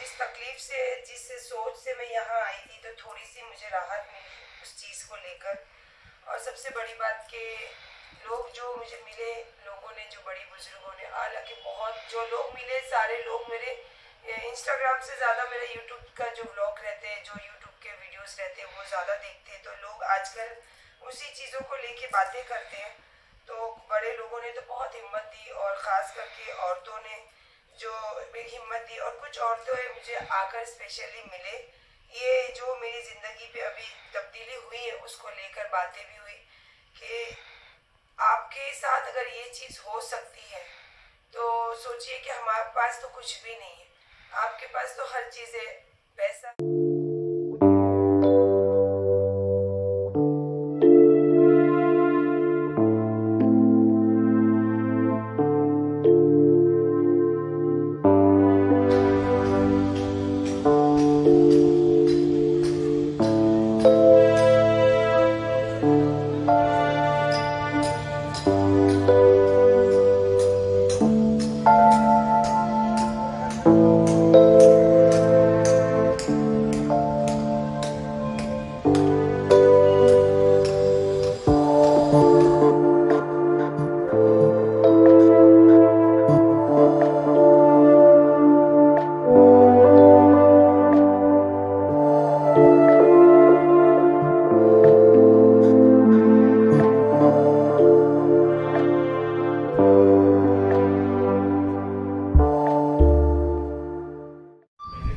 जिस तकलीफ से, जिस सोच से मैं यहाँ आई थी, तो थोड़ी सी मुझे राहत मिली उस चीज़ को लेकर। और सबसे बड़ी बात कि लोग जो मुझे मिले, लोगों ने, जो बड़ी बुजुर्गों ने, हालांकि बहुत जो लोग मिले, सारे लोग मेरे इंस्टाग्राम से ज़्यादा मेरे यूट्यूब का जो व्लॉग रहते हैं, जो यूट्यूब के वीडियोस रहते हैं, वो ज़्यादा देखते हैं। तो लोग आजकल उसी चीज़ों को लेके बातें करते हैं। तो बड़े लोगों ने तो बहुत हिम्मत दी, और ख़ास करके औरतों ने जो मेरी हिम्मत दी, और कुछ औरतें मुझे आकर स्पेशली मिले। ये जो मेरी ज़िंदगी पे अभी तब्दीली हुई है, उसको लेकर बातें भी हुई कि आपके साथ अगर ये चीज़ हो सकती है, तो सोचिए कि हमारे पास तो कुछ भी नहीं है, आपके पास तो हर चीज़ है, पैसा।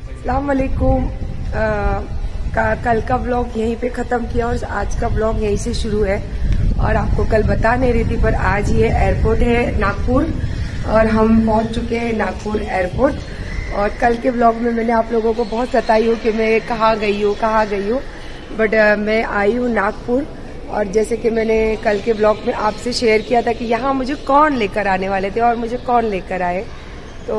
अस्सलामुअलैकुम। कल का व्लॉग यहीं पे ख़त्म किया और आज का व्लॉग यहीं से शुरू है। और आपको कल बता नहीं रही थी, पर आज ये एयरपोर्ट है नागपुर, और हम पहुंच चुके हैं नागपुर एयरपोर्ट। और कल के व्लॉग में मैंने आप लोगों को बहुत सताई हूँ कि मैं कहाँ गई हूँ, बट मैं आई हूँ नागपुर। और जैसे कि मैंने कल के व्लॉग में आपसे शेयर किया था कि यहाँ मुझे कौन लेकर आने वाले थे और मुझे कौन लेकर आए, तो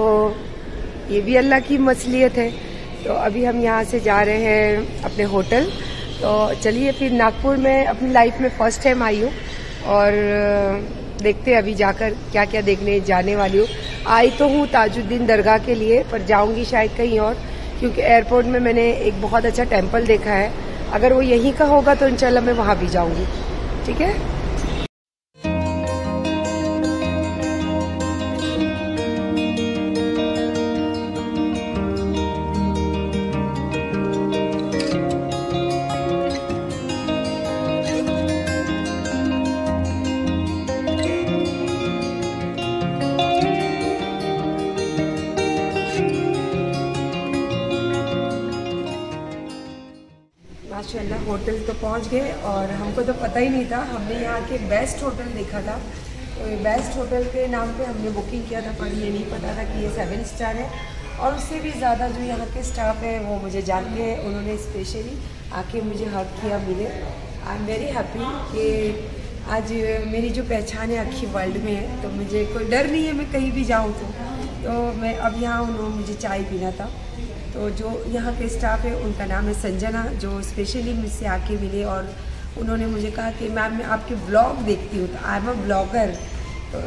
ये भी अल्लाह की मसलियत है। तो अभी हम यहाँ से जा रहे हैं अपने होटल। तो चलिए फिर, नागपुर में अपनी लाइफ में फर्स्ट टाइम आई हूँ, और देखते हैं अभी जाकर क्या क्या देखने जाने वाली हूँ। आई तो हूँ ताजुद्दीन दरगाह के लिए, पर जाऊँगी शायद कहीं और, क्योंकि एयरपोर्ट में मैंने एक बहुत अच्छा टेम्पल देखा है। अगर वो यहीं का होगा तो इंशाल्लाह मैं वहाँ भी जाऊँगी। ठीक है। माशाल्लाह होटल तो पहुंच गए, और हमको तो पता ही नहीं था। हमने यहाँ के बेस्ट होटल देखा था, तो बेस्ट होटल के नाम पे हमने बुकिंग किया था, पर ये नहीं पता था कि ये 7 स्टार है। और उससे भी ज़्यादा जो यहाँ के स्टाफ है वो मुझे जानते हैं, उन्होंने स्पेशली आके मुझे हक किया, मिले। आई एम वेरी हैप्पी कि आज मेरी जो पहचान है आखिर वर्ल्ड में है, तो मुझे कोई डर नहीं है मैं कहीं भी जाऊँ तो मैं अब यहाँ, उन्होंने मुझे चाय पीना था। तो जो यहाँ के स्टाफ है उनका नाम है संजना, जो स्पेशली मुझसे आके मिले, और उन्होंने मुझे कहा कि मैम मैं आपके ब्लॉग देखती हूँ, तो आई एम अ ब्लॉगर। तो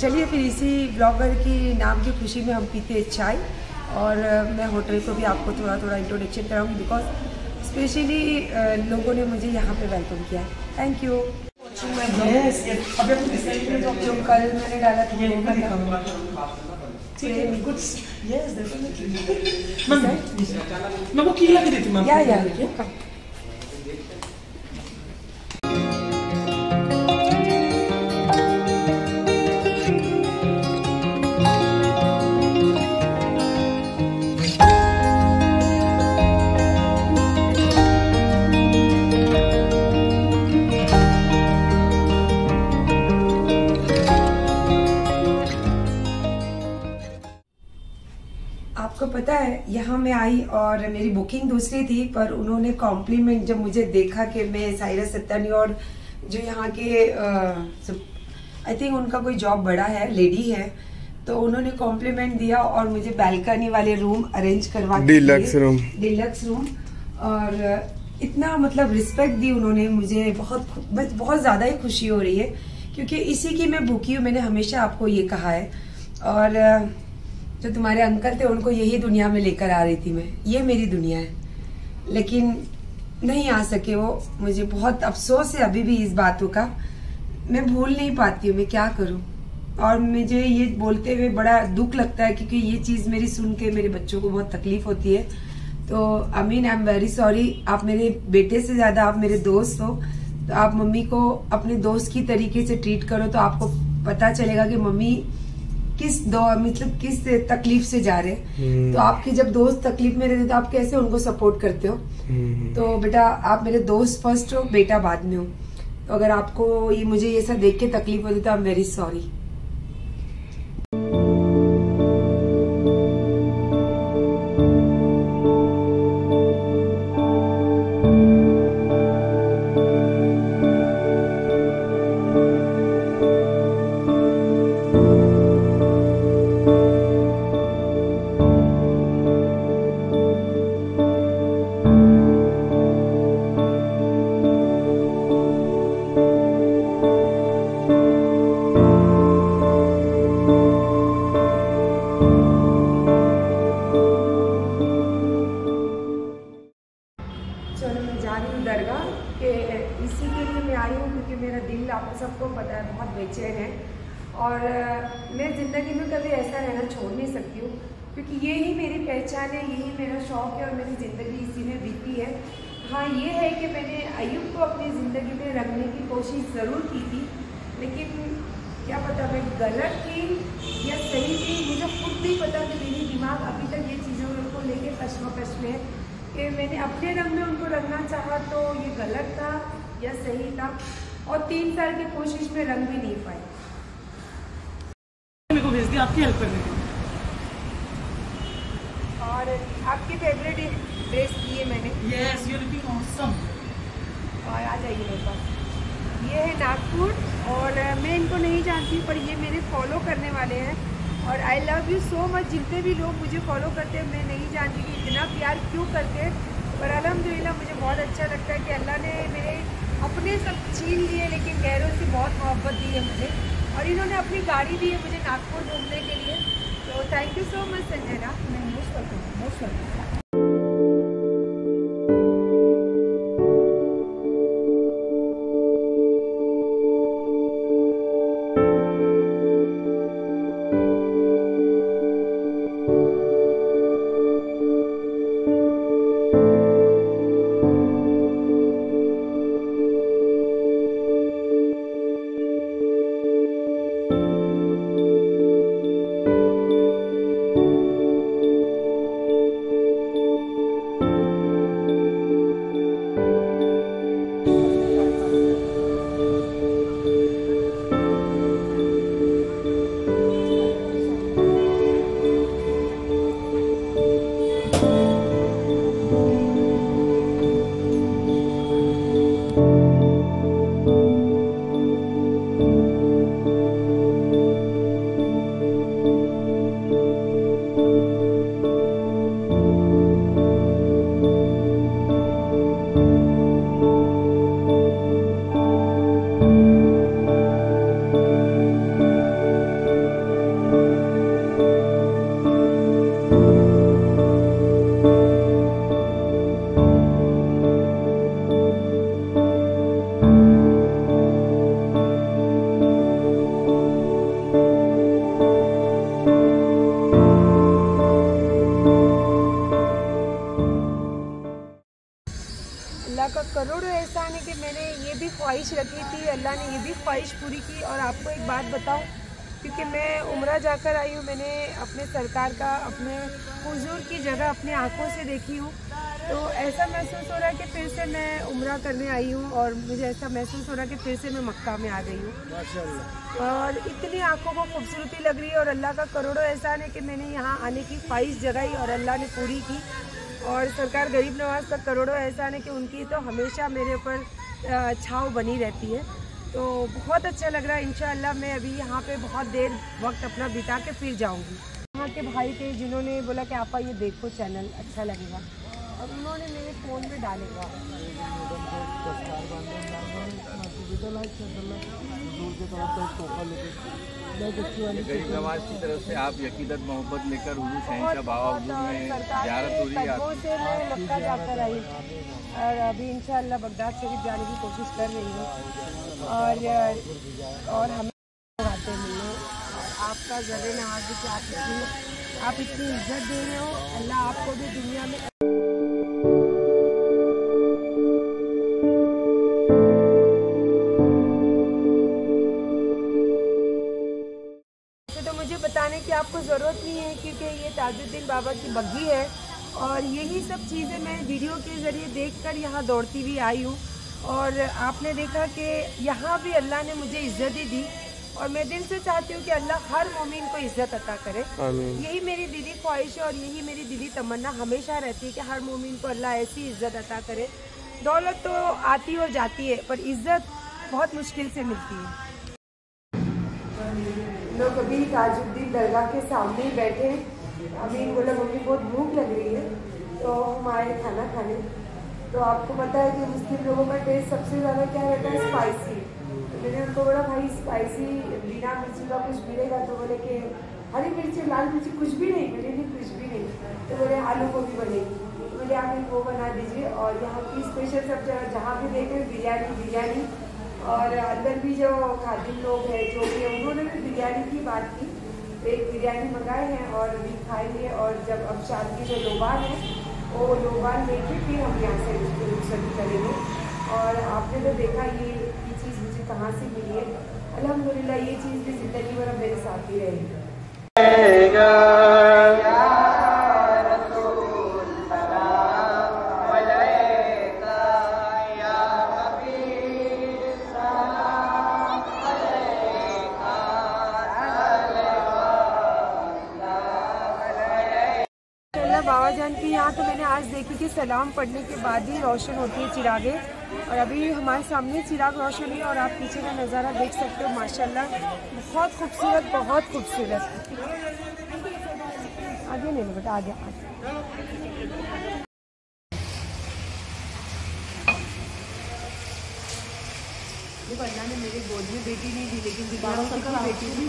चलिए फिर इसी ब्लॉगर की नाम की खुशी में हम पीते हैं चाय। और मैं होटल को भी आपको थोड़ा थोड़ा इंट्रोडक्शन कराऊँगी, बिकॉज स्पेशली लोगों ने मुझे यहाँ पे वेलकम किया है। Thank you. जो कल मैंने डाला था Good. Yes, definitely. Ma'am, okay lagi dito, ma'am. Yeah. आपको पता है, यहाँ मैं आई और मेरी बुकिंग दूसरी थी, पर उन्होंने कॉम्प्लीमेंट जब मुझे देखा कि मैं साहिरा सत्तानी, और जो यहाँ के आई थिंक उनका कोई जॉब बड़ा है, लेडी है, तो उन्होंने कॉम्प्लीमेंट दिया और मुझे बैल्कनी वाले रूम अरेंज करवा के डिलक्स रूम, और इतना मतलब रिस्पेक्ट दी उन्होंने मुझे। बहुत ज़्यादा ही खुशी हो रही है, क्योंकि इसी की मैं भूखी हूँ, मैंने हमेशा आपको ये कहा है। और जो तुम्हारे अंकल थे उनको यही दुनिया में लेकर आ रही थी मैं, ये मेरी दुनिया है, लेकिन नहीं आ सके वो। मुझे बहुत अफसोस है अभी भी इस बातों का, मैं भूल नहीं पाती हूँ, मैं क्या करूँ। और मुझे ये बोलते हुए बड़ा दुख लगता है क्योंकि ये चीज़ मेरी सुन के मेरे बच्चों को बहुत तकलीफ होती है। तो अमीन, आई एम वेरी सॉरी। आप मेरे बेटे से ज़्यादा आप मेरे दोस्त हो, तो आप मम्मी को अपने दोस्त की तरीके से ट्रीट करो तो आपको पता चलेगा कि मम्मी किस मतलब किस तकलीफ से जा रहे हैं। तो आपके जब दोस्त तकलीफ में रहते तो आप कैसे उनको सपोर्ट करते हो। तो बेटा आप मेरे दोस्त फर्स्ट हो, बेटा बाद में हो। तो अगर आपको ये मुझे ये सब देख के तकलीफ होती तो आई एम वेरी सॉरी। दरगाह के इसी के लिए मैं आई हूँ क्योंकि मेरा दिल आपको सबको पता है बहुत बेचैन है और मैं ज़िंदगी में कभी ऐसा रहना छोड़ नहीं सकती हूँ क्योंकि ये ही मेरी पहचान है, यही मेरा शौक़ है और मेरी ज़िंदगी इसी में बीती है। हाँ ये है कि मैंने अय्यूब को अपनी ज़िंदगी में रखने की कोशिश ज़रूर की थी, लेकिन क्या पता मैं गलत थी या सही थी, मुझे खुद नहीं पता कि मेरी दिमाग अभी तक ये चीज़ों को लेके कश्मकश में है कि मैंने अपने रंग में उनको रंगना चाहा तो ये गलत था या सही था, और 3 साल की कोशिश में रंग भी नहीं पाई। मेरे को भेज दिया आपकी हेल्प करने के लिए, और आपकी फेवरेट ड्रेस दी है मैंने। Yes you are looking awesome. और आ जाइए मेरे पास। ये है नागपुर और मैं इनको नहीं जानती पर ये मेरे फॉलो करने वाले हैं और I love you so much. जितने भी लोग मुझे फॉलो करते हैं मैं नहीं जानती कि इतना प्यार क्यों करते हैं, पर अल्हम्दुलिल्लाह मुझे बहुत अच्छा लगता है कि अल्लाह ने मेरे अपने सब छीन लिए लेकिन गैरों से बहुत मोहब्बत दी है मुझे, और इन्होंने अपनी गाड़ी दी है मुझे नागपुर घूमने के लिए। तो thank you so much Sanjana. Most welcome. अल्लाह का करोड़ों एहसान है कि मैंने ये भी ख्वाहिश रखी थी, अल्लाह ने ये भी ख्वाहिश पूरी की। और आपको एक बात बताऊं, क्योंकि मैं उम्रा जाकर आई हूँ, मैंने अपने सरकार का अपने हुजूर की जगह अपनी आंखों से देखी हूँ, तो ऐसा महसूस हो रहा है कि फिर से मैं उम्रा करने आई हूँ और मुझे ऐसा महसूस हो रहा है कि फिर से मैं मक्का में आ गई हूँ माशाअल्लाह। और इतनी आंखों को खूबसूरती लग रही है और अल्लाह का करोड़ों एहसान है कि मैंने यहाँ आने की ख्वाहिश जगाई और अल्लाह ने पूरी की। और सरकार गरीब नवाज़ का करोड़ों एहसान है कि उनकी तो हमेशा मेरे ऊपर छाव बनी रहती है, तो बहुत अच्छा लग रहा है। इंशाअल्लाह मैं अभी यहाँ पे बहुत देर वक्त अपना बिता के फिर जाऊँगी। यहाँ के भाई थे जिन्होंने बोला कि आपा ये देखो चैनल अच्छा लगेगा, और उन्होंने मेरे फ़ोन में डालेगा। गरीब नवाज की तरफ से आप यकीदत मोहब्बत लेकर हुजूर शहंशाह बाबा हुजूर में ज़ियारत हो रही है आपकी। से मैं मक्का जाकर आई और अभी इंशाअल्लाह बगदाद शरीफ जाने की कोशिश कर रही हूँ और हमें आते मिलने और आपका ज़रे नवाज़ी कि आप इतनी इज्जत दे रहे हो। अल्लाह आपको भी दुनिया में मुझे बताने की आपको ज़रूरत नहीं है क्योंकि ये ताजुद्दीन बाबा की बग्घी है और यही सब चीज़ें मैं वीडियो के ज़रिए देखकर यहाँ दौड़ती हुई आई हूँ। और आपने देखा कि यहाँ भी अल्लाह ने मुझे इज़्ज़त ही दी और मैं दिल से चाहती हूँ कि अल्लाह हर मोमिन को इज़्ज़त अता करे। यही मेरी दिली ख्वाहिश है और यही मेरी दिली तमन्ना हमेशा रहती है कि हर मोमिन को अल्लाह ऐसी इज़्ज़त अता करे। दौलत तो आती और जाती है पर इज़्ज़त बहुत मुश्किल से मिलती है। लोग अभी ताजुद्दीन दरगाह के सामने ही बैठे हैं। अभी बोला मम्मी बहुत भूख लग रही है तो हम आए खाना खाने। तो आपको पता है कि मुस्लिम लोगों का टेस्ट सबसे ज़्यादा क्या रहता है, स्पाइसी। तो मैंने उनको बोला भाई स्पाइसी बिना मिर्ची का कुछ मिलेगा? तो बोले कि हरी मिर्ची लाल मिर्ची कुछ भी नहीं। बोले नहीं कुछ भी नहीं। तो बोले आलू गोभी बनेगी। तो बोले आप एक वो बना दीजिए। और यहाँ की स्पेशल सब जहाँ भी देखे बिरयानी और अंदर भी जो खादिम लोग हैं जो भी है उन्होंने भी बिरयानी की बात की। तो एक बिरयानी मंगाए हैं और अभी खाएंगे। और जब अब शाम की जो लोबान है वो लोबान लेके फिर हम यहाँ से रुखसती करेंगे। और आपने तो देखा ये चीज़ मुझे कहाँ से मिली है। अल्हम्दुलिल्लाह ये चीज़ भी ज़िंदगी भर मेरे साथ ही रहेगी। बाबा जान की यहाँ तो मैंने आज देखी कि सलाम पढ़ने के बाद ही रोशन होती है चिरागें। और अभी हमारे सामने चिराग रोशन है और आप पीछे का नज़ारा देख सकते हो। माशाल्लाह बहुत खूबसूरत, बहुत खूबसूरत। आगे ले लो बेटा, आगे देखो अल्लाह ने मेरी गोद में बेटी नहीं दी लेकिन दीवारों की बेटी दी।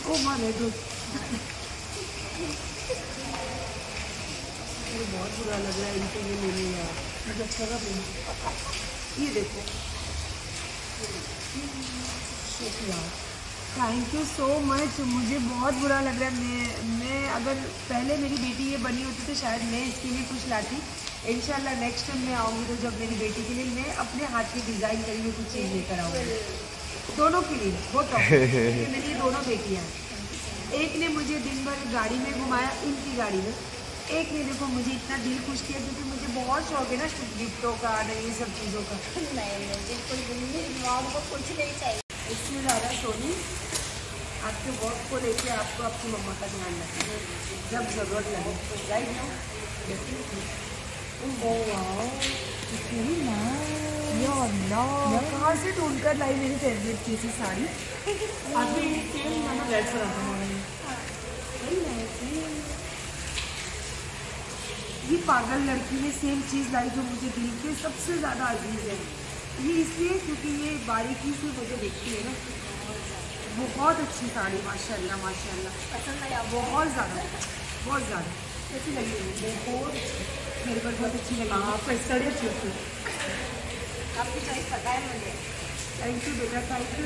ओ माने तो बहुत बुरा लग रहा है इनको ये लेने यार। मुझे अच्छा लगा ये देखो। Thank you so much. मुझे बहुत बुरा लग रहा है। मैं अगर पहले मेरी बेटी ये बनी होती तो शायद मैं इसके लिए कुछ लाती। इंशाल्लाह नेक्स्ट टाइम मैं आऊँगी तो जब मेरी बेटी के लिए मैं अपने हाथ की डिज़ाइन करी हुई कुछ चीज़ लेकर आऊँगी दोनों के लिए। बहुत मेरी दोनों बेटियाँ हैं। एक ने मुझे दिन भर गाड़ी में घुमाया, इनकी गाड़ी में। एक ने देखो मुझे इतना दिल खुश किया क्योंकि मुझे बहुत शौक है ना गिफ्टों का, ये सब चीज़ों का। नहीं बिल्कुल को कुछ नहीं चाहिए। इससे ज़्यादा सोनी आपके वर्क को लेके आपको आपकी मम्मा का ध्यान रखना जब ज़रूरत लगे। राइट नो कहाँ से ढूंढकर लाई मेरी फेवरेट चीज़ साड़ी। ये पागल लड़की ने सेम चीज़ लाई जो मुझे दिल के सबसे ज़्यादा अजीज है। ये इसलिए क्योंकि ये बारीकी से मुझे देखती है ना। बहुत अच्छी साड़ी माशाल्लाह माशाल्लाह। पसंद आई आपको? बहुत ज़्यादा कैसी लगी मुझे? बहुत मेरे पर बहुत अच्छी लगी। आपको साड़ी अच्छी लगती है? आपकी चॉइस पता है मुझे। थैंक यू बेटा, थैंक यू।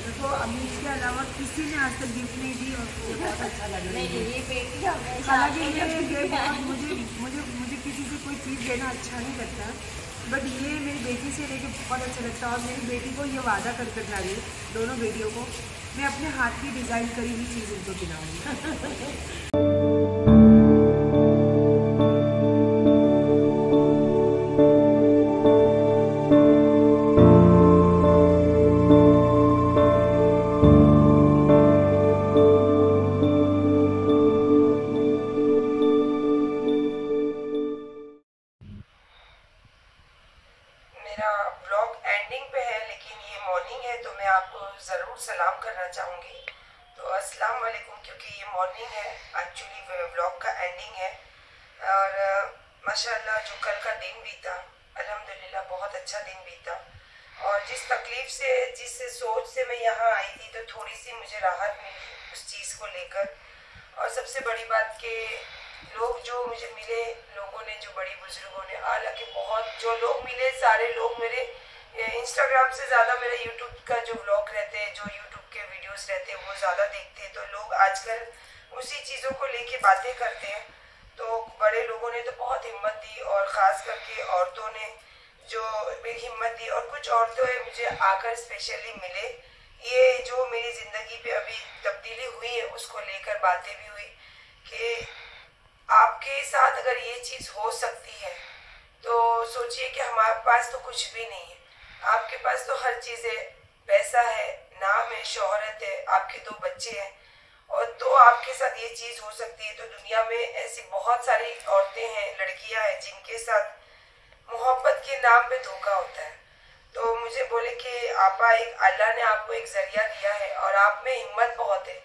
देखो अमीर के अलावा किसी ने आज तक गिफ्ट नहीं दी और बहुत अच्छा लगा। नहीं ये बेटी हालांकि मुझे किसी से कोई चीज़ देना अच्छा नहीं लगता बट ये मेरी बेटी से लेके बहुत अच्छा लगता है। और मेरी बेटी को ये वादा कर जा रही है, दोनों बेटियों को मैं अपने हाथ की डिज़ाइन करी हुई चीज़ उनको दिलाऊंगी। मेरा ब्लॉग एंडिंग पे है लेकिन ये मॉर्निंग है तो मैं आपको ज़रूर सलाम करना चाहूँगी। तो अस्सलाम वालेकुम, क्योंकि ये मॉर्निंग है, एक्चुअली व्लॉग का एंडिंग है। और माशाल्लाह जो कल का दिन बीता, अल्हम्दुलिल्लाह बहुत अच्छा दिन बीता। और जिस तकलीफ से, जिस सोच से मैं यहाँ आई थी, तो थोड़ी सी मुझे राहत मिली उस चीज़ को लेकर। और सबसे बड़ी बात कि लोग जो मुझे मिले, लोगों ने, जो बड़ी बुजुर्गों ने, हालांकि बहुत जो लोग मिले, सारे लोग मेरे इंस्टाग्राम से ज़्यादा मेरे यूट्यूब का जो व्लॉग रहते हैं, जो यूट्यूब के वीडियोस रहते हैं, वो ज़्यादा देखते हैं। तो लोग आजकल उसी चीज़ों को लेके बातें करते हैं। तो बड़े लोगों ने तो बहुत हिम्मत दी, और ख़ास करके औरतों ने जो मेरी हिम्मत दी। और कुछ औरतें मुझे आकर स्पेशली मिले, ये जो मेरी ज़िंदगी पे अभी तब्दीली हुई है उसको लेकर बातें भी हुई कि आपके साथ अगर ये चीज़ हो सकती है तो सोचिए कि हमारे पास तो कुछ भी नहीं है। आपके पास तो हर चीज़ है, पैसा है, नाम है, शोहरत है, आपके 2 बच्चे हैं, और तो आपके साथ ये चीज़ हो सकती है। तो दुनिया में ऐसी बहुत सारी औरतें हैं, लड़कियां हैं, जिनके साथ मोहब्बत के नाम पे धोखा होता है। तो मुझे बोले कि आपा, एक अल्लाह ने आपको एक जरिया दिया है और आप में हिम्मत बहुत है,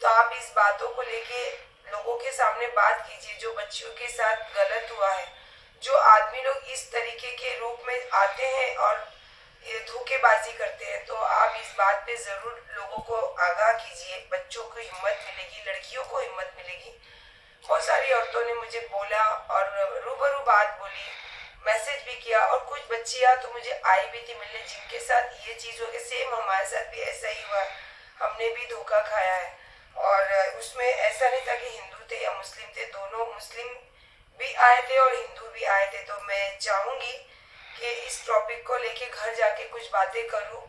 तो आप इस बातों को लेके लोगों के सामने बात कीजिए। जो बच्चियों के साथ गलत हुआ है, जो आदमी लोग इस तरीके के रूप में आते हैं और धोखेबाजी करते हैं, तो आप इस बात पे ज़रूर लोगों को आगाह कीजिए। बच्चों को हिम्मत मिलेगी, लड़कियों को हिम्मत मिलेगी। बहुत सारी औरतों ने मुझे बोला और रूबरू बात बोली, मैसेज भी किया, और कुछ बच्चियाँ तो मुझे आई भी थी मिलने, जिनके साथ ये चीज़ हो गई। सेम हमारे साथ भी ऐसा ही हुआ, हमने भी धोखा खाया है। और उसमें ऐसा नहीं था कि हिंदू थे या मुस्लिम थे, दोनों मुस्लिम भी आए थे और हिंदू भी आए थे। तो मैं चाहूँगी कि इस टॉपिक को लेके घर जाके कुछ बातें करूँ,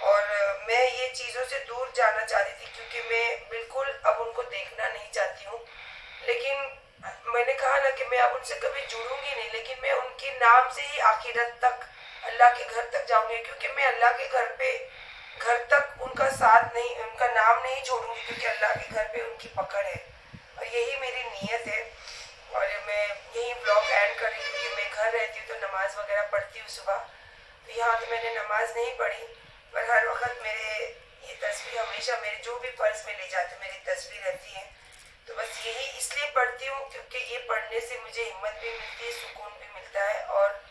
और मैं ये चीज़ों से दूर जाना चाहती थी, क्योंकि मैं बिल्कुल अब उनको देखना नहीं चाहती हूँ। लेकिन मैंने कहा ना कि मैं अब उनसे कभी जुड़ूंगी नहीं, लेकिन मैं उनके नाम से ही आखिरत तक, अल्लाह के घर तक जाऊंगी, क्योंकि मैं अल्लाह के घर तक उनका साथ नहीं, उनका नाम नहीं छोड़ूंगी, क्योंकि अल्लाह के घर पे उनकी पकड़ है। और यही मेरी नीयत है। और मैं यही ब्लॉग एंड कर रही हूँ, क्योंकि मैं घर रहती हूँ तो नमाज वगैरह पढ़ती हूँ सुबह। तो यहाँ तो मैंने नमाज नहीं पढ़ी, पर हर वक्त मेरे ये तस्वीर हमेशा मेरे जो भी पर्स में ले जाते मेरी तस्वीर रहती है। तो बस यही इसलिए पढ़ती हूँ क्योंकि ये पढ़ने से मुझे हिम्मत भी मिलती है, सुकून भी मिलता है। और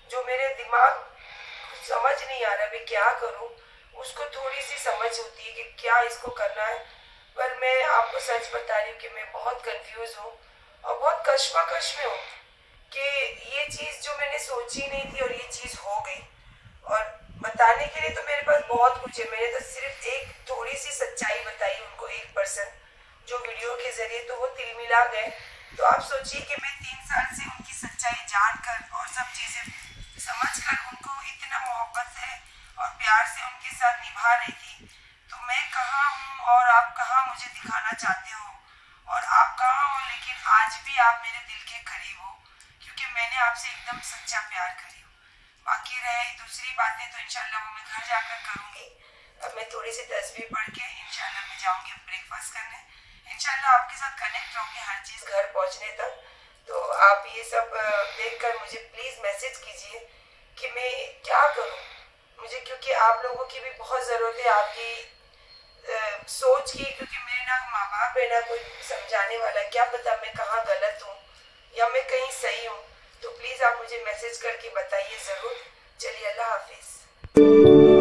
जो मेरे दिमाग कुछ समझ नहीं आ रहा मैं क्या करूँ, उसको थोड़ी सी समझ होती है कि क्या इसको करना है। पर मैं आपको सच बता रही हूँ कि मैं बहुत कंफ्यूज हूँ और बहुत कश्मकश में हूँ कि ये चीज़ जो मैंने सोची नहीं थी और ये चीज़ हो गई। और बताने के लिए तो मेरे पास बहुत कुछ है, मैंने तो सिर्फ एक थोड़ी सी सच्चाई बताई उनको, 1% जो वीडियो के जरिए, तो वो तिलमिला गए। तो आप सोचिए कि मैं 3 साल से उनकी सच्चाई जानकर और सब चीज़ें समझकर उनको इतना मोहब्बत से और प्यार से उनके साथ निभा रही थी। तो मैं कहाँ हूँ और आप कहाँ मुझे दिखाना चाहते हो, और आप कहाँ हो, लेकिन आज भी आप मेरे दिल के करीब हो, क्योंकि मैंने आपसे एकदम सच्चा प्यार करी हो। बाकी रहे दूसरी बातें तो इंशाल्लाह वो मैं घर जाकर करूँगी। अब मैं थोड़ी सी तस्वीर पढ़ के इंशाल्लाह मैं जाऊँगी ब्रेकफास्ट करने। इंशाल्लाह आपके साथ कनेक्ट रहूँगी हर चीज़ घर पहुँचने तक। तो आप ये सब देखकर मुझे प्लीज़ मैसेज कीजिए कि मैं क्या करूँ मुझे, क्योंकि आप लोगों की भी बहुत ज़रूरत है, आपकी सोच की, क्योंकि मेरे ना माँ बाप है ना कोई समझाने वाला, क्या पता मैं कहाँ गलत हूँ या मैं कहीं सही हूँ। तो प्लीज़ आप मुझे मैसेज करके बताइए ज़रूर। चलिए, अल्लाह हाफिज़।